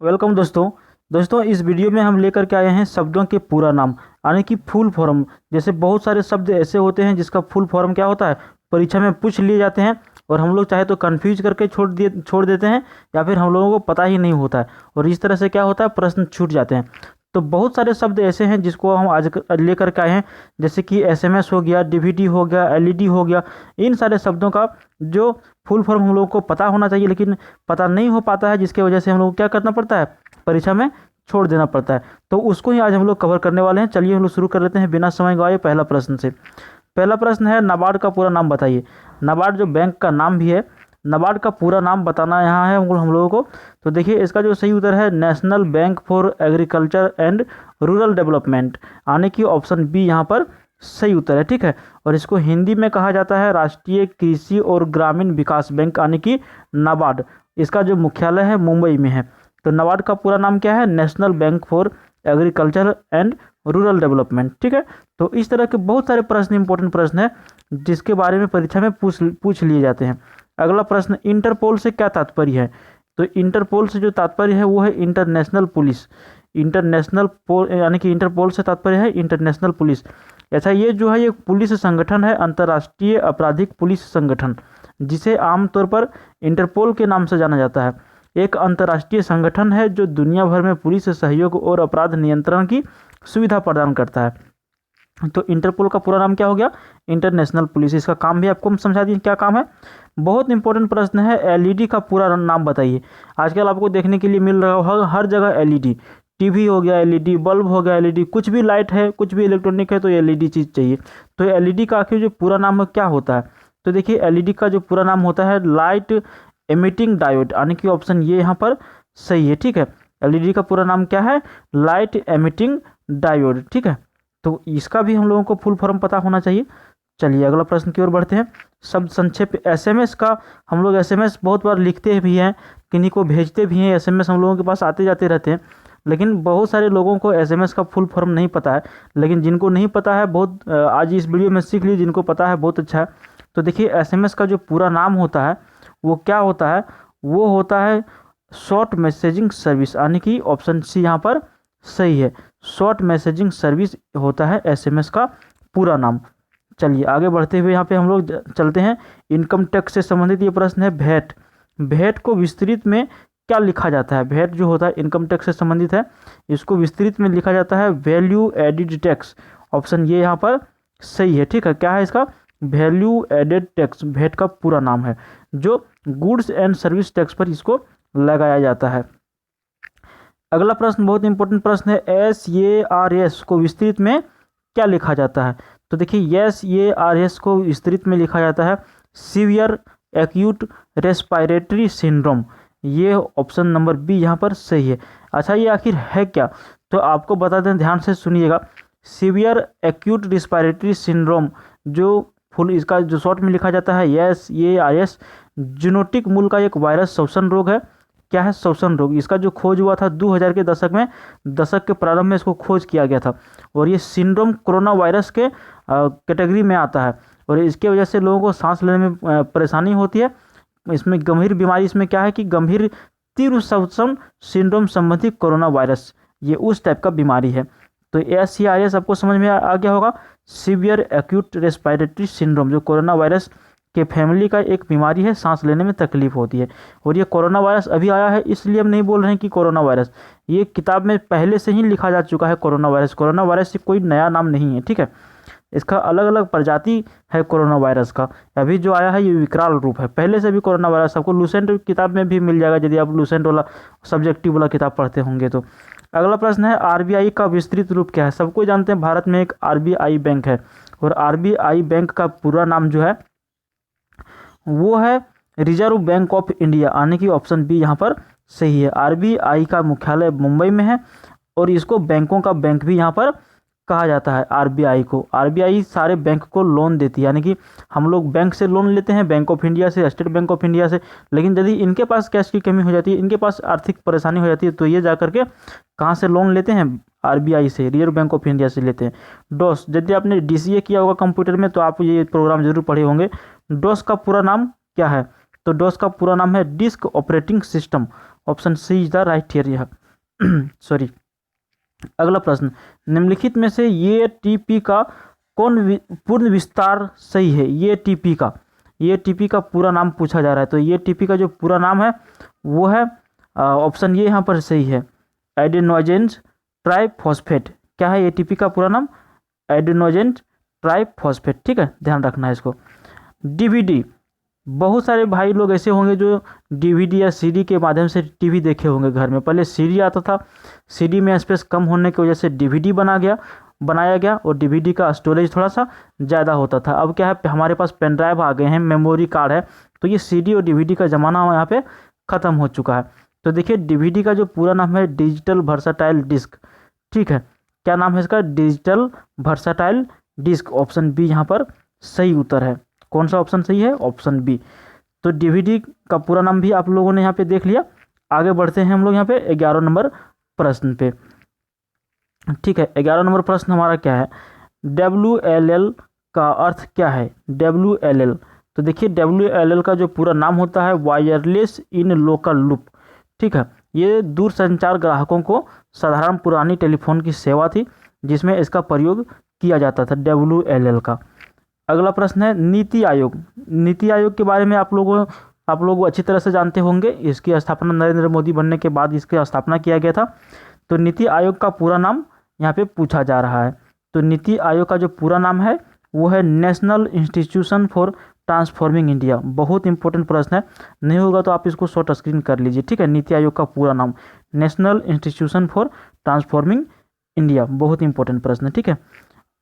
Welcome दोस्तों। इस video में हम लेकर के आए हैं शब्दों के पूरा नाम यानी कि फुल फॉर्म। जैसे बहुत सारे शब्द ऐसे होते हैं जिसका फुल फॉर्म क्या होता है, परीक्षा में पूछ लिए जाते हैं और हम लोग चाहे तो कंफ्यूज करके छोड़ देते हैं, या फिर हम लोगों को पता ही नहीं होता है और इस तरह से क्या होता है, प्रश्न छूट जाते हैं। तो बहुत सारे शब्द ऐसे हैं जिसको हम आज लेकर के आए हैं, जैसे कि एसएमएस हो गया, डीवीडी हो गया, एलईडी हो गया। इन सारे शब्दों का जो फुल फॉर्म हम लोगों को पता होना चाहिए, लेकिन पता नहीं हो पाता है, जिसकी वजह से हम लोग को क्या करना पड़ता है, परीक्षा में छोड़ देना पड़ता है। तो उसको ही आज हम लोग कवर करने वाले हैं। चलिए हम लोग शुरू कर लेते हैं बिना समय गवाए पहला प्रश्न से। पहला प्रश्न है, नाबार्ड का पूरा नाम बताइए। नाबार्ड जो बैंक का नाम भी है, नाबार्ड का पूरा नाम बताना यहाँ है हम लोगों को। तो देखिए इसका जो सही उत्तर है, national bank for agriculture and rural development, यानी कि ऑप्शन बी यहाँ पर सही उत्तर है। ठीक है, और इसको हिंदी में कहा जाता है राष्ट्रीय कृषि और ग्रामीण विकास बैंक, यानी कि नाबार्ड। इसका जो मुख्यालय है मुंबई में है। तो नाबार्ड का पूरा नाम क्या है, national bank for agriculture and rural development. ठीक है, तो इस तरह के बहुत सारे प्रश्न, इंपॉर्टेंट प्रश्न है जिसके बारे में परीक्षा में पूछ लिए जाते हैं। अगला प्रश्न, इंटरपोल से क्या तात्पर्य है। तो इंटरपोल से जो तात्पर्य है वो है इंटरनेशनल पुलिस। इंटरनेशनल यानी कि इंटरपोल से तात्पर्य है इंटरनेशनल पुलिस। ऐसा ये जो है ये पुलिस संगठन है, अंतर्राष्ट्रीय आपराधिक पुलिस संगठन, जिसे आमतौर पर इंटरपोल के नाम से जाना जाता है। एक अंतर्राष्ट्रीय संगठन है जो दुनिया भर में पुलिस सहयोग और अपराध नियंत्रण की सुविधा प्रदान करता है। तो इंटरपोल का पूरा नाम क्या हो गया, इंटरनेशनल पुलिस। इसका काम भी आपको हम समझा दिए क्या काम है। बहुत इंपॉर्टेंट प्रश्न है, एलईडी का पूरा नाम बताइए। आजकल आपको देखने के लिए मिल रहा होगा हर जगह एलईडी, टीवी हो गया एलईडी, बल्ब हो गया एलईडी, कुछ भी लाइट है, कुछ भी इलेक्ट्रॉनिक है तो एलईडी चीज़ चाहिए। तो एलईडी का आखिर जो पूरा नाम क्या होता है, तो देखिए एलईडी का जो पूरा नाम होता है लाइट एमिटिंग डायोड, यानी कि ऑप्शन ये यहाँ पर सही है। ठीक है, एलईडी का पूरा नाम क्या है, लाइट एमिटिंग डायोड। ठीक है, तो इसका भी हम लोगों को फुल फॉर्म पता होना चाहिए। चलिए अगला प्रश्न की ओर बढ़ते हैं। शब्द संक्षेप, एसएमएस का हम लोग एसएमएस बहुत बार लिखते भी हैं, किन्हीं को भेजते भी हैं। एसएमएस हम लोगों के पास आते जाते रहते हैं, लेकिन बहुत सारे लोगों को एसएमएस का फुल फॉर्म नहीं पता है। लेकिन जिनको नहीं पता है, बहुत आज इस वीडियो में सीख लीजिए, जिनको पता है बहुत अच्छा है। तो देखिए एसएमएस का जो पूरा नाम होता है वो क्या होता है, वो होता है शॉर्ट मैसेजिंग सर्विस, यानी कि ऑप्शन सी यहाँ पर सही है। शॉर्ट मैसेजिंग सर्विस होता है एसएमएस का पूरा नाम। चलिए आगे बढ़ते हुए यहाँ पे हम लोग चलते हैं। इनकम टैक्स से संबंधित ये प्रश्न है, भैट। भैट को विस्तृत में क्या लिखा जाता है। भैट जो होता है इनकम टैक्स से संबंधित है, इसको विस्तृत में लिखा जाता है वैल्यू एडिड टैक्स। ऑप्शन ये यहाँ पर सही है। ठीक है, क्या है इसका, वैल्यू एडेड टैक्स भैट का पूरा नाम है, जो गुड्स एंड सर्विस टैक्स पर इसको लगाया जाता है। अगला प्रश्न बहुत इंपॉर्टेंट प्रश्न है, SARS को विस्तृत में क्या लिखा जाता है। तो देखिए SARS को विस्तृत में लिखा जाता है सीवियर एक्यूट रेस्पिरेटरी सिंड्रोम। ये ऑप्शन नंबर बी यहाँ पर सही है। अच्छा, ये आखिर है क्या, तो आपको बता दें, ध्यान से सुनिएगा। सीवियर एक्यूट रेस्पिरेटरी सिंड्रोम जो फुल इसका जो शॉर्ट में लिखा जाता है SARS, जीनोटिक मूल का एक वायरस श्वसन रोग है। क्या है, श्वसन रोग। इसका जो खोज हुआ था 2000 के दशक के प्रारंभ में इसको खोज किया गया था, और ये सिंड्रोम कोरोना वायरस के कैटेगरी में आता है, और इसके वजह से लोगों को सांस लेने में परेशानी होती है। इसमें गंभीर बीमारी इसमें क्या है कि गंभीर तीव्र श्वसन सिंड्रोम संबंधी कोरोना वायरस, ये उस टाइप का बीमारी है। तो SARS आपको समझ में आ गया होगा, सीवियर एक्यूट रेस्पिरेटरी सिंड्रोम, जो कोरोना वायरस के फैमिली का एक बीमारी है, सांस लेने में तकलीफ होती है। और ये कोरोना वायरस अभी आया है, इसलिए हम नहीं बोल रहे हैं कि कोरोना वायरस, ये किताब में पहले से ही लिखा जा चुका है कोरोना वायरस। कोरोना वायरस कोई नया नाम नहीं है। ठीक है, इसका अलग अलग प्रजाति है कोरोना वायरस का। अभी जो आया है ये विकराल रूप है, पहले से भी कोरोना वायरस आपको लूसेंट किताब में भी मिल जाएगा, यदि आप लूसेंट वाला सब्जेक्टिव वाला किताब पढ़ते होंगे तो। अगला प्रश्न है, RBI का विस्तृत रूप क्या है। सबको जानते हैं भारत में एक RBI बैंक है, और RBI बैंक का पूरा नाम जो है वो है रिजर्व बैंक ऑफ इंडिया, यानी कि ऑप्शन बी यहाँ पर सही है। RBI का मुख्यालय मुंबई में है, और इसको बैंकों का बैंक भी यहाँ पर कहा जाता है। RBI को, RBI सारे बैंक को लोन देती है, यानी कि हम लोग बैंक से लोन लेते हैं, बैंक ऑफ इंडिया से, स्टेट बैंक ऑफ इंडिया से, लेकिन यदि इनके पास कैश की कमी हो जाती है, इनके पास आर्थिक परेशानी हो जाती है, तो ये जा करके कहाँ से लोन लेते हैं, RBI से, रिजर्व बैंक ऑफ इंडिया से लेते हैं। डॉस, यदि आपने DCA किया होगा कंप्यूटर में तो आप ये प्रोग्राम जरूर पढ़े होंगे। डॉस का पूरा नाम क्या है, तो डॉस का पूरा नाम है disk operating system, option C is the right area. Sorry. अगला प्रश्न, निम्नलिखित में से ये टीपी का पूर्ण विस्तार सही है? ये टीपी का पूरा नाम पूछा जा रहा है, तो ये टीपी का जो पूरा नाम है वो है ऑप्शन ये यहाँ पर सही है, एडेनोजेंस ट्राइफॉस्फेट। क्या है एटीपी का पूरा नाम? एडेनोजेंस ट्राइफॉस्फेट। ठीक है, ध्यान रखना है इसको। डीवीडी, बहुत सारे भाई लोग ऐसे होंगे जो डीवीडी या सीडी के माध्यम से टीवी देखे होंगे घर में। पहले सीडी आता था, सीडी में स्पेस कम होने की वजह से डीवीडी बनाया गया और डीवीडी का स्टोरेज थोड़ा सा ज़्यादा होता था। अब क्या है, हमारे पास पेन ड्राइव आ गए हैं, मेमोरी कार्ड है, तो ये सीडी और डीवीडी का ज़माना यहाँ पे ख़त्म हो चुका है। तो देखिए डीवीडी का जो पूरा नाम है डिजिटल वर्साटाइल डिस्क। ठीक है, क्या नाम है इसका? Digital versatile disc. Option B यहाँ पर सही उत्तर है। कौन सा ऑप्शन सही है? Option B. तो डीवीडी का पूरा नाम भी आप लोगों ने यहाँ पे देख लिया। आगे बढ़ते हैं हम लोग यहाँ पे 11 नंबर प्रश्न पे। ठीक है, 11 नंबर प्रश्न हमारा क्या है? WLL का अर्थ क्या है? WLL, तो देखिए WLL का जो पूरा नाम होता है वायरलेस इन लोकल लूप। ठीक है, ये दूरसंचार ग्राहकों को साधारण पुरानी टेलीफोन की सेवा थी जिसमें इसका प्रयोग किया जाता था, WLL का। अगला प्रश्न है नीति आयोग। नीति आयोग के बारे में आप लोग अच्छी तरह से जानते होंगे। इसकी स्थापना नरेंद्र मोदी बनने के बाद इसकी स्थापना किया गया था। तो नीति आयोग का पूरा नाम यहाँ पे पूछा जा रहा है। तो नीति आयोग का जो पूरा नाम है वो है national institution for transforming India. बहुत इंपॉर्टेंट प्रश्न है, नहीं होगा तो आप इसको शॉर्ट स्क्रीन कर लीजिए। ठीक है, नीति आयोग का पूरा नाम national institution for transforming India. बहुत इंपॉर्टेंट प्रश्न है। ठीक है,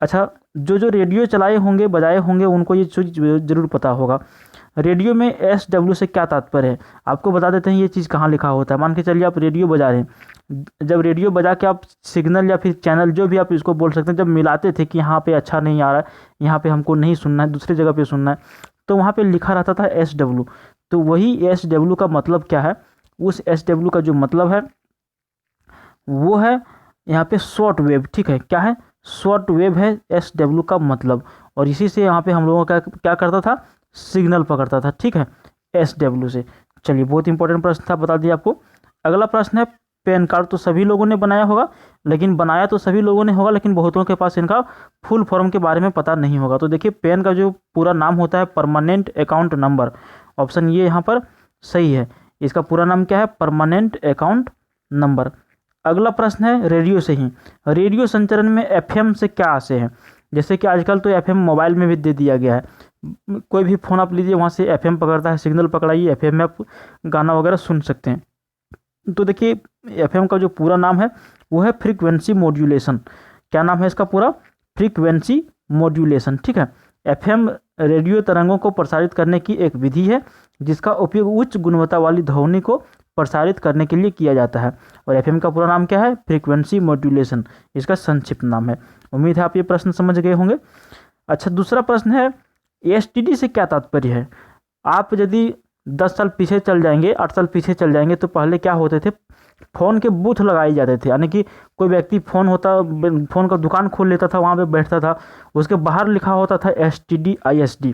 अच्छा, जो रेडियो चलाए होंगे, बजाए होंगे, उनको ये चीज़ जरूर पता होगा। रेडियो में SW से क्या तात्पर्य है? आपको बता देते हैं ये चीज़ कहाँ लिखा होता है। मान के चलिए आप रेडियो बजा रहे हैं, जब रेडियो बजा के आप सिग्नल या फिर चैनल जो भी आप इसको बोल सकते हैं, जब मिलाते थे कि यहाँ पे अच्छा नहीं आ रहा है, यहाँ पे हमको नहीं सुनना है, दूसरी जगह पे सुनना है, तो वहाँ पे लिखा रहता था SW। तो वही SW का मतलब क्या है? उस SW का जो मतलब है वो है यहाँ पे शॉर्ट वेव। ठीक है, क्या है? शॉर्ट वेव है SW का मतलब, और इसी से यहाँ पे हम लोगों का क्या करता था? सिग्नल पकड़ता था। ठीक है, SW से। चलिए, बहुत इंपॉर्टेंट प्रश्न था, बता दिया आपको। अगला प्रश्न है पैन कार्ड। तो सभी लोगों ने बनाया होगा, लेकिन बनाया तो सभी लोगों ने होगा, लेकिन बहुतों के पास इनका फुल फॉर्म के बारे में पता नहीं होगा। तो देखिए पैन का जो पूरा नाम होता है परमानेंट अकाउंट नंबर। ऑप्शन ये यहाँ पर सही है। इसका पूरा नाम क्या है? Permanent account number. अगला प्रश्न है रेडियो से ही। रेडियो संचरण में FM से क्या आशय है? जैसे कि आजकल तो FM मोबाइल में भी दे दिया गया है। कोई भी फ़ोन आप लीजिए, वहाँ से FM पकड़ता है, सिग्नल पकड़ाइए, FM में आप गाना वगैरह सुन सकते हैं। तो देखिए FM का जो पूरा नाम है वो है फ्रीक्वेंसी मॉड्यूलेशन। क्या नाम है इसका पूरा? Frequency modulation. ठीक है, FM रेडियो तरंगों को प्रसारित करने की एक विधि है जिसका उपयोग उच्च गुणवत्ता वाली ध्वनि को प्रसारित करने के लिए किया जाता है। और FM का पूरा नाम क्या है? फ्रीक्वेंसी मॉड्यूलेशन, इसका संक्षिप्त नाम है। उम्मीद है आप ये प्रश्न समझ गए होंगे। अच्छा, दूसरा प्रश्न है STD से क्या तात्पर्य है? आप यदि 10 साल पीछे चल जाएंगे, 8 साल पीछे चल जाएंगे, तो पहले क्या होते थे? फ़ोन के बूथ लगाए जाते थे, यानी कि कोई व्यक्ति फ़ोन का दुकान खोल लेता था, वहाँ पे बैठता था, उसके बाहर लिखा होता था STD ISD।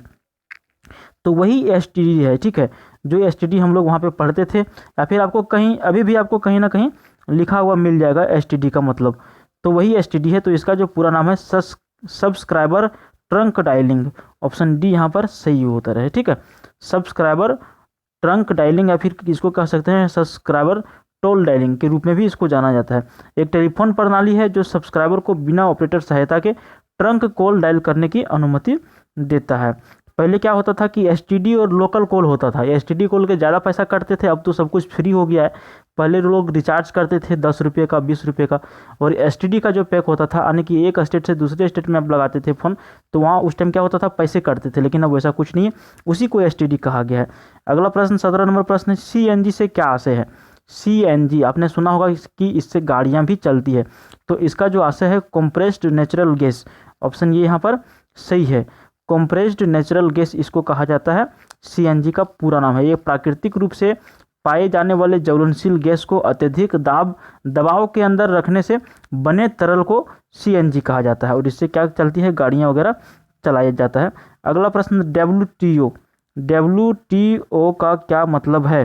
तो वही STD है। ठीक है, जो STD हम लोग वहाँ पे पढ़ते थे, या फिर आपको कहीं अभी भी आपको कहीं ना कहीं लिखा हुआ मिल जाएगा STD का मतलब, तो वही STD है। तो इसका जो पूरा नाम है subscriber trunk dialling. Option D यहाँ पर सही उत्तर है। ठीक है, सब्सक्राइबर ट्रंक डायलिंग, या फिर इसको कह सकते हैं सब्सक्राइबर टोल डायलिंग के रूप में भी इसको जाना जाता है। एक टेलीफोन प्रणाली है जो सब्सक्राइबर को बिना ऑपरेटर सहायता के ट्रंक कॉल डायल करने की अनुमति देता है। पहले क्या होता था कि STD और लोकल कॉल होता था। STD कॉल के ज़्यादा पैसा कटते थे, अब तो सब कुछ फ्री हो गया है। पहले लोग रिचार्ज करते थे 10 रुपये का, 20 रुपये का, और STD का जो पैक होता था, यानी कि एक स्टेट से दूसरे स्टेट में आप लगाते थे फ़ोन, तो वहाँ उस टाइम क्या होता था? पैसे कटते थे, लेकिन अब वैसा कुछ नहीं है, उसी को STD कहा गया है। अगला प्रश्न 17 नंबर प्रश्न है CNG से क्या आशय है? CNG आपने सुना होगा कि इससे गाड़ियाँ भी चलती है, तो इसका जो आशय है कंप्रेस्ड नेचुरल गैस। ऑप्शन ये यहाँ पर सही है, कंप्रेस्ड नेचुरल गैस इसको कहा जाता है। CNG का पूरा नाम है। ये प्राकृतिक रूप से पाए जाने वाले ज्वलनशील गैस को अत्यधिक दबाव के अंदर रखने से बने तरल को CNG कहा जाता है, और इससे क्या चलती है? गाड़ियाँ वगैरह चलाया जाता है। अगला प्रश्न WTO का क्या मतलब है?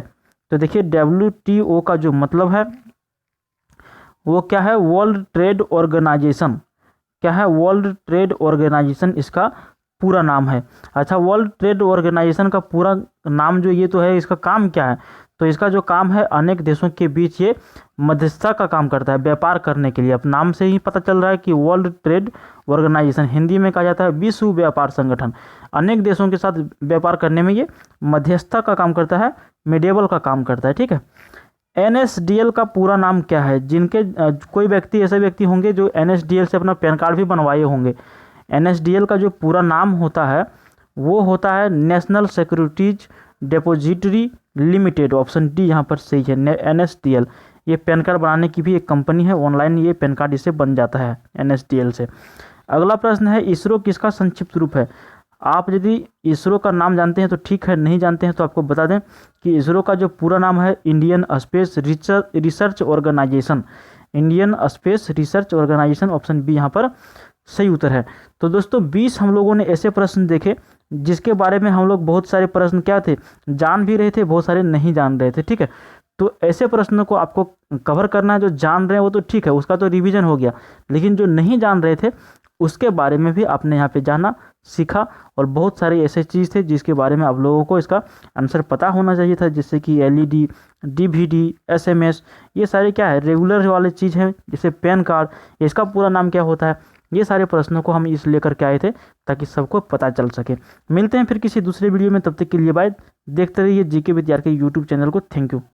तो देखिए WTO का जो मतलब है वो क्या है, वर्ल्ड ट्रेड ऑर्गेनाइजेशन। क्या है, वर्ल्ड ट्रेड ऑर्गेनाइजेशन इसका पूरा नाम है। अच्छा, वर्ल्ड ट्रेड ऑर्गेनाइजेशन का पूरा नाम जो ये तो है, इसका काम क्या है, तो इसका जो काम है अनेक देशों के बीच ये मध्यस्थता का काम करता है, व्यापार करने के लिए। अब नाम से ही पता चल रहा है कि वर्ल्ड ट्रेड ऑर्गेनाइजेशन, हिंदी में कहा जाता है विश्व व्यापार संगठन। अनेक देशों के साथ व्यापार करने में ये मध्यस्थता का काम करता है, मीडिएबल का काम करता है। ठीक है, NSDL का पूरा नाम क्या है? जिनके कोई व्यक्ति, ऐसे व्यक्ति होंगे जो NSDL से अपना पैन कार्ड भी बनवाए होंगे। NSDL का जो पूरा नाम होता है वो होता है national securities depository limited. Option D यहाँ पर सही है, NSDL। ये पैन कार्ड बनाने की भी एक कंपनी है, ऑनलाइन ये पैन कार्ड इससे बन जाता है NSDL से। अगला प्रश्न है, इसरो किसका संक्षिप्त रूप है? आप यदि इसरो का नाम जानते हैं तो ठीक है, नहीं जानते हैं तो आपको बता दें कि इसरो का जो पूरा नाम है Indian Space Research Organisation. Indian Space Research Organisation, option B यहाँ पर सही उत्तर है। तो दोस्तों 20 हम लोगों ने ऐसे प्रश्न देखे जिसके बारे में हम लोग बहुत सारे प्रश्न क्या थे, जान भी रहे थे, बहुत सारे नहीं जान रहे थे। ठीक है, तो ऐसे प्रश्नों को आपको कवर करना है। जो जान रहे हैं वो तो ठीक है, उसका तो रिवीजन हो गया, लेकिन जो नहीं जान रहे थे उसके बारे में भी आपने यहाँ पे जाना, सीखा। और बहुत सारे ऐसे चीज़ थे जिसके बारे में आप लोगों को इसका आंसर पता होना चाहिए था, जैसे कि LED, DVD, SMS, ये सारे क्या है, रेगुलर वाले चीज़ हैं। जैसे पैन कार्ड, इसका पूरा नाम क्या होता है, ये सारे प्रश्नों को हम इस लेकर के आए थे ताकि सबको पता चल सके। मिलते हैं फिर किसी दूसरे वीडियो में, तब तक के लिए बाय। देखते रहिए GK विद्यार्थी यूट्यूब चैनल को। Thank you.